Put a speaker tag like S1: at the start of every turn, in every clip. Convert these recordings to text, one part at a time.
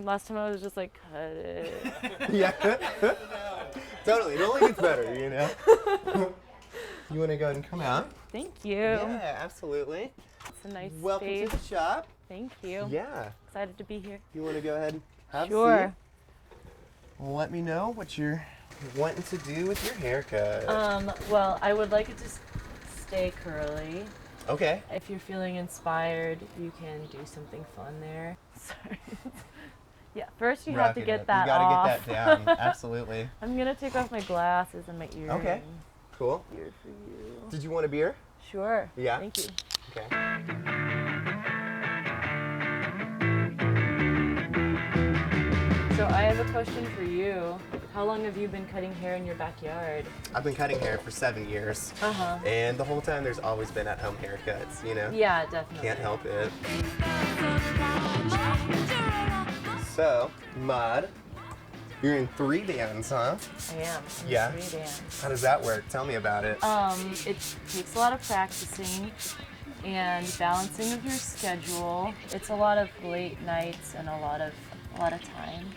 S1: Last time I was just like, cut it.
S2: Yeah. Totally. It only gets better, you know? You want to go ahead and come out?
S1: Thank you.
S2: Yeah, absolutely.
S1: It's a nice
S2: Welcome
S1: space.
S2: to the shop.
S1: Thank you.
S2: Yeah.
S1: Excited to be here.
S2: You want to go ahead and have a
S1: Sure.
S2: seat? Well, let me know what you're wanting to do with your haircut.
S1: Well, I would like it to stay curly.
S2: Okay.
S1: If you're feeling inspired, you can do something fun there. Sorry. Yeah, first you have to get that off.
S2: You gotta get that down, absolutely.
S1: I'm gonna take off my glasses and my earrings.
S2: Okay, cool.
S1: Beard for you.
S2: Did you want a beer?
S1: Sure.
S2: Yeah?
S1: Thank you.
S2: Okay.
S1: So I have a question for you. How long have you been cutting hair in your backyard?
S2: I've been cutting hair for 7 years.
S1: Uh-huh.
S2: And the whole time there's always been at-home haircuts, you know?
S1: Yeah, definitely.
S2: Can't help it. So, MAUD, you're in 3 bands, huh?
S1: I am. I'm
S2: Yeah.
S1: 3 bands.
S2: How does that work? Tell me about it.
S1: It takes a lot of practicing and balancing of your schedule. It's a lot of late nights and a lot of time,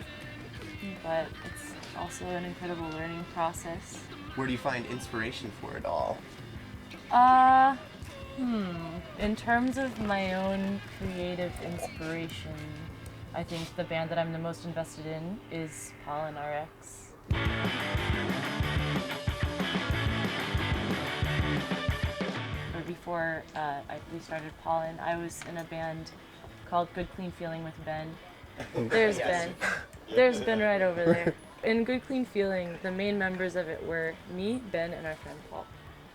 S1: but it's also an incredible learning process.
S2: Where do you find inspiration for it all?
S1: In terms of my own creative inspiration, I think the band that I'm the most invested in is Pollen RX. Before we started Pollen, I was in a band called Good Clean Feeling with Ben. There's Ben. There's Ben right over there. In Good Clean Feeling, the main members of it were me, Ben, and our friend Paul.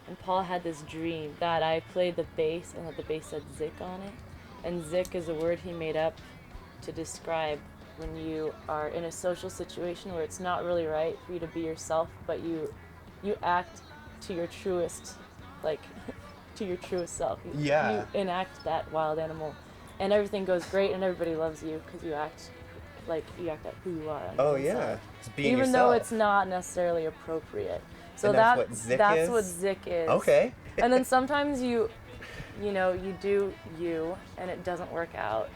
S1: And Paul had this dream that I played the bass and that the bass said Zick on it. And Zick is a word he made up to describe when you are in a social situation where it's not really right for you to be yourself, but you act to your truest, to your truest self.
S2: Yeah.
S1: You enact that wild animal. And everything goes great and everybody loves you because you act out who you are.
S2: Oh yeah, just being
S1: even
S2: yourself.
S1: though it's not necessarily appropriate. So
S2: And that's what Zick
S1: that's
S2: is?
S1: what Zick is.
S2: Okay.
S1: And then sometimes you do you and it doesn't work out.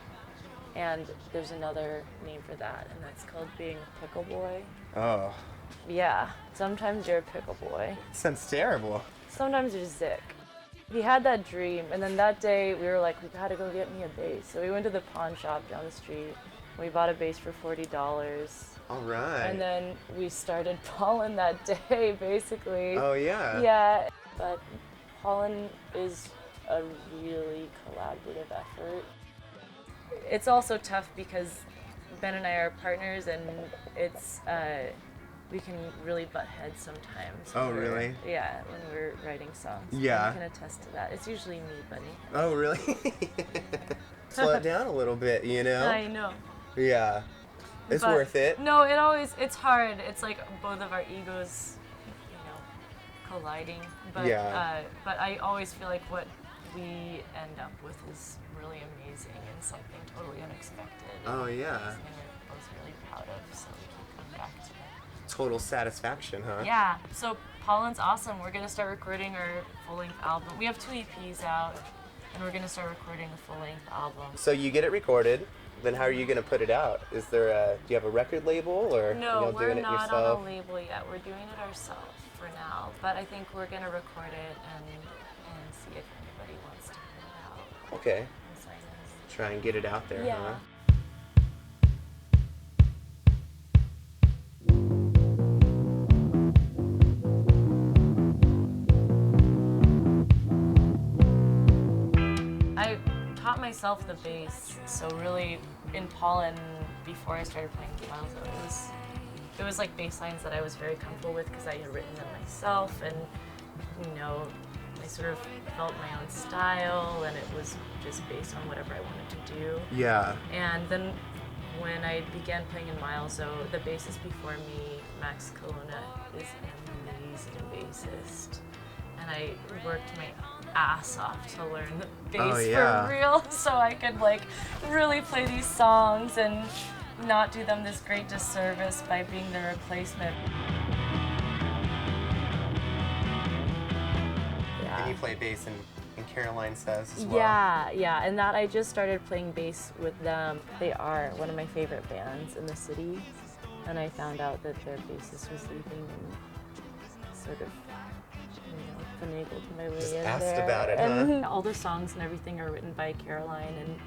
S1: And there's another name for that, and that's called being a pickle boy.
S2: Oh,
S1: Yeah, sometimes you're a pickle boy.
S2: sounds terrible.
S1: Sometimes you're Zick. He had that dream, and then that day we were like, we gotta go get me a bass. So we went to the pawn shop down the street. We bought a bass for $40.
S2: All right.
S1: And then we started Pollen that day, basically.
S2: Oh yeah.
S1: Yeah, but Pollen is a really collaborative effort. It's also tough because Ben and I are partners, and it's we can really butt heads sometimes.
S2: Oh, really?
S1: Yeah, when we're writing songs.
S2: Yeah.
S1: I can attest to that. It's usually me, buddy.
S2: Oh really? Slow it down a little bit, you know?
S1: I know.
S2: Yeah. It's
S1: But
S2: worth it.
S1: No, it's hard. It's like both of our egos, colliding. But
S2: Yeah.
S1: but I always feel like what we end up with is really amazing and something totally unexpected.
S2: Oh yeah.
S1: Something we're both really proud of, so we keep coming back to it.
S2: Total satisfaction, huh?
S1: Yeah. So Pollen's awesome. We're gonna start recording our full-length album. We have 2 EPs out, and we're gonna start recording a full-length album.
S2: So you get it recorded, then how are you gonna put it out? Do you have a record label or
S1: No, we're
S2: doing it
S1: not
S2: yourself?
S1: on a label yet. We're doing it ourselves for now. But I think we're gonna record it and see if anybody wants to put it out.
S2: Okay.
S1: And sign us.
S2: Try and get it out there,
S1: Yeah.
S2: huh?
S1: I taught myself the bass, so really in Pollen, before I started playing Milezo, it was like bass lines that I was very comfortable with because I had written them myself, and I sort of felt my own style, and it was just based on whatever I wanted to do.
S2: Yeah.
S1: And then when I began playing in Milezo, the bassist before me, Max Colonna, is an amazing bassist. And I worked my ass off to learn the bass for real, so I could really play these songs and not do them this great disservice by being the replacement.
S2: And you play bass in and Caroline says as well.
S1: Yeah, and that I just started playing bass with them. They are one of my favorite bands in the city, and I found out that their bassist was leaving and sort of, finagled my way
S2: Just
S1: in
S2: asked
S1: there.
S2: about it,
S1: and all the songs and everything are written by Caroline, and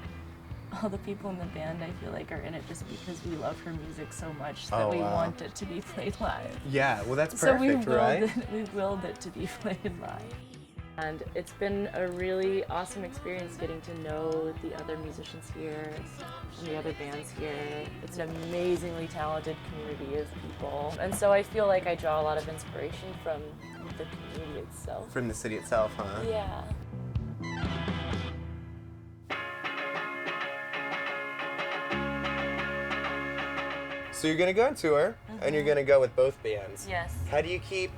S1: all the people in the band I feel like are in it just because we love her music so much that we want it to be played live.
S2: Yeah, well that's
S1: So
S2: perfect, right?
S1: we willed it to be played live. And it's been a really awesome experience getting to know the other musicians here and the other bands here. It's an amazingly talented community of people. And so I feel like I draw a lot of inspiration from the community itself.
S2: From the city itself, huh?
S1: Yeah.
S2: So you're gonna go on tour, and you're gonna go with both bands.
S1: Yes.
S2: How do you keep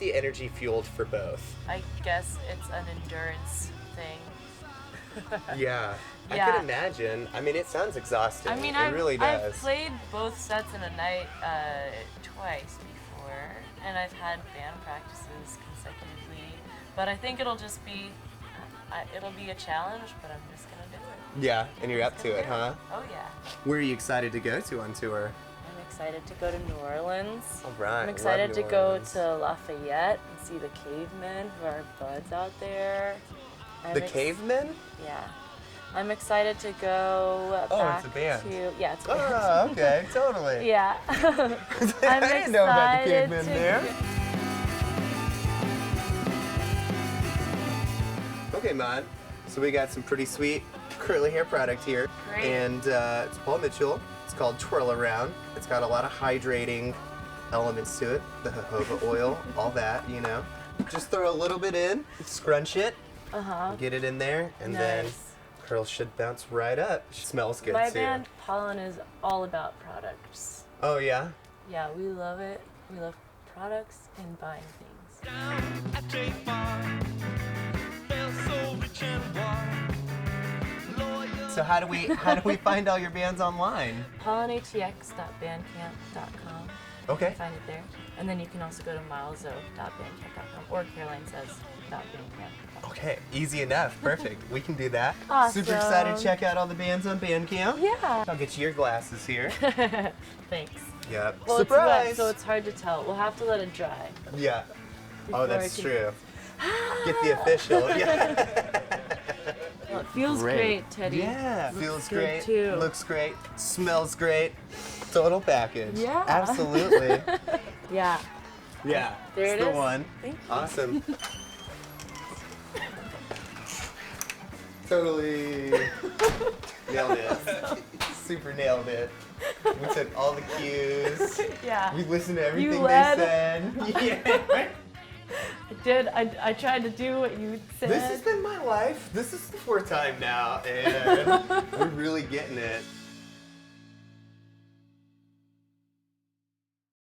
S2: the energy fueled for both?
S1: I guess it's an endurance thing.
S2: Yeah. I
S1: Yeah.
S2: can imagine. I mean, it sounds exhausting.
S1: I mean,
S2: it really does.
S1: I've played both sets in a night twice before, and I've had band practices consecutively. But I think it'll just be, it'll be a challenge, but I'm just gonna do it.
S2: Yeah, and you're up to it, huh?
S1: Oh yeah.
S2: Where are you excited to go to on tour?
S1: I'm excited to go to New Orleans.
S2: All right.
S1: I'm excited
S2: love
S1: to
S2: New
S1: go
S2: Orleans.
S1: to Lafayette and see the Cavemen, who are buds out there.
S2: The Cavemen?
S1: Yeah. I'm excited to go back
S2: it's a band.
S1: to, yeah, it's a band.
S2: Oh, okay, totally.
S1: Yeah.
S2: I didn't know about the Cavemen there. Okay, Maud. So we got some pretty sweet curly hair product here.
S1: Great.
S2: And it's Paul Mitchell. It's called Twirl Around. It's got a lot of hydrating elements to it. The jojoba oil, all that, you know. Just throw a little bit in, scrunch it, get it in there, and then curls should bounce right up. Smells good
S1: My
S2: too.
S1: band, Pollen, is all about products.
S2: Oh yeah?
S1: Yeah, we love it. We love products and buying things.
S3: Down at J Farm, felt so rich and warm. Loyal.
S2: So how do we find all your bands online?
S1: pollenatx.bandcamp.com.
S2: Okay.
S1: You can find it there. And then you can also go to milezo.bandcamp.com or carolinessays.bandcamp.com.
S2: Okay, easy enough. Perfect. We can do that.
S1: Awesome.
S2: Super excited to check out all the bands on Bandcamp.
S1: Yeah.
S2: I'll get you your glasses here.
S1: Thanks.
S2: Yep.
S1: Well,
S2: Surprise!
S1: it's wet, so it's hard to tell. We'll have to let it dry.
S2: Yeah. Oh,
S1: before
S2: that's
S1: I can-
S2: true. Get the official. Yeah.
S1: Well, it feels great, Teddy.
S2: Yeah.
S1: Looks
S2: Feels
S1: good,
S2: great.
S1: too.
S2: Looks great. Smells great. Total package.
S1: Yeah.
S2: Absolutely.
S1: Yeah.
S2: Yeah.
S1: There
S2: it's
S1: it
S2: the
S1: is.
S2: one.
S1: Thank you.
S2: Awesome. Totally nailed it. Super nailed it. We took all the cues.
S1: Yeah.
S2: We listened to everything they
S1: led.
S2: said. Yeah.
S1: I did. I tried to do what you said.
S2: This has been my life. This is the fourth time now, and we're really getting it.